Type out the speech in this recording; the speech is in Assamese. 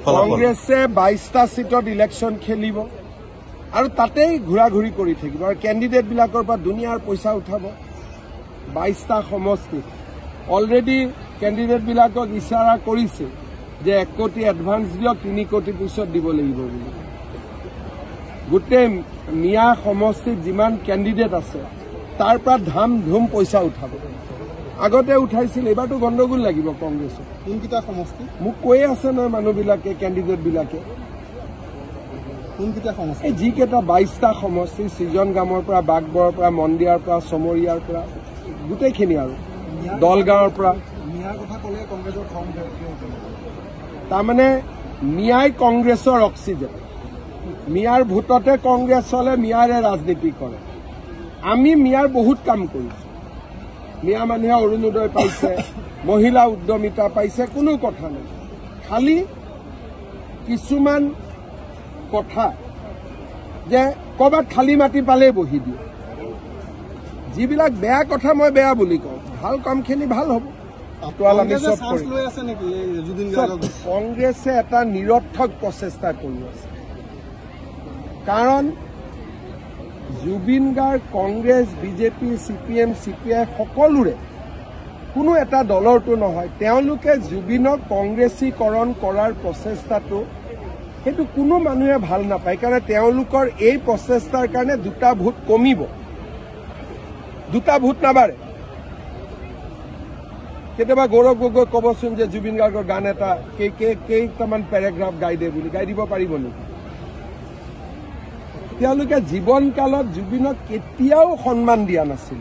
কংগ্ৰেছে 22টা সিটত ইলেকশন খেলিব আৰু তাতেই ঘূৰা-ঘূৰি কৰি থাকিব আৰু কেণ্ডিডেট বিলাকৰ পৰা দুনিয়াৰ পইচা উঠাব 22টা সমষ্টিত অলৰেডি কেণ্ডিডেট বিলাকক ইশাৰা কৰিছে যে 1 কোটি এডভান্স দিয়ক 3 কোটি পিছত দিব লাগিব বুলি গোটেই মিয়া সমষ্টিত যিমান কেণ্ডিডেট আছে তাৰ পৰা ধাম ধুম পইচা উঠাব আগতে উঠাইছিল এবাৰটো গণ্ডগোল লাগিব কংগ্ৰেছৰ কোনকিটা সমষ্টি মোক কৈ আছে নহয় মানুহবিলাকে কেণ্ডিডেট বিলাকে কোনকিটা সমষ্টি এই যিকেইটা 22টা সমষ্টি সৃজন গামৰ পৰা বাগবৰৰ পৰা মন্দিয়াৰ পৰা সমৰিয়াৰ পৰা গোটেইখিনি আৰু দলগাঁৱৰ পৰা মিয়াৰ কথা ক'লে কংগ্ৰেছৰ খং তাৰমানে মিয়াই কংগ্ৰেছৰ অক্সিজেন মিয়াৰ ভোটতে কংগ্ৰেছ চলে মিয়াৰে ৰাজনীতি কৰে আমি মিয়াৰ বহুত কাম কৰিছো মিয়া মানুহে অৰুণোদয় পাইছে মহিলা উদ্যমিতা পাইছে কোনো কথা নাই খালি কিছুমান কথা যে ক'ৰবাত খালী মাটি পালেই বহি দিয়ে যিবিলাক বেয়া কথা মই বেয়া বুলি কওঁ ভাল কামখিনি ভাল হ'ব কংগ্ৰেছে এটা নিৰৰ্থক প্ৰচেষ্টা কৰি আছে কাৰণ Zubeen Garg Congress BJP CPM CPI সকলোৰে কোনো এটা দলৰটো নহয় তেওঁলোকে জুবিনক কংগ্ৰেছীকৰণ কৰাৰ প্ৰচেষ্টাটো সেইটো কোনো মানুহে ভাল নাপায় কাৰণ তেওঁলোকৰ এই প্ৰচেষ্টাৰ কাৰণে 2টা ভোট কমিব 2টা ভোট নাবাঢ়ে কেতিয়াবা গৌৰৱ গগৈ ক'বচোন যে জুবিন গাৰ্গৰ গান এটা কেইটামান পেৰাগ্ৰাফ গাই দে বুলি গাই দিব পাৰিব নেকি তেওঁলোকে জীৱনকালত জুবিনক কেতিয়াও সন্মান দিয়া নাছিল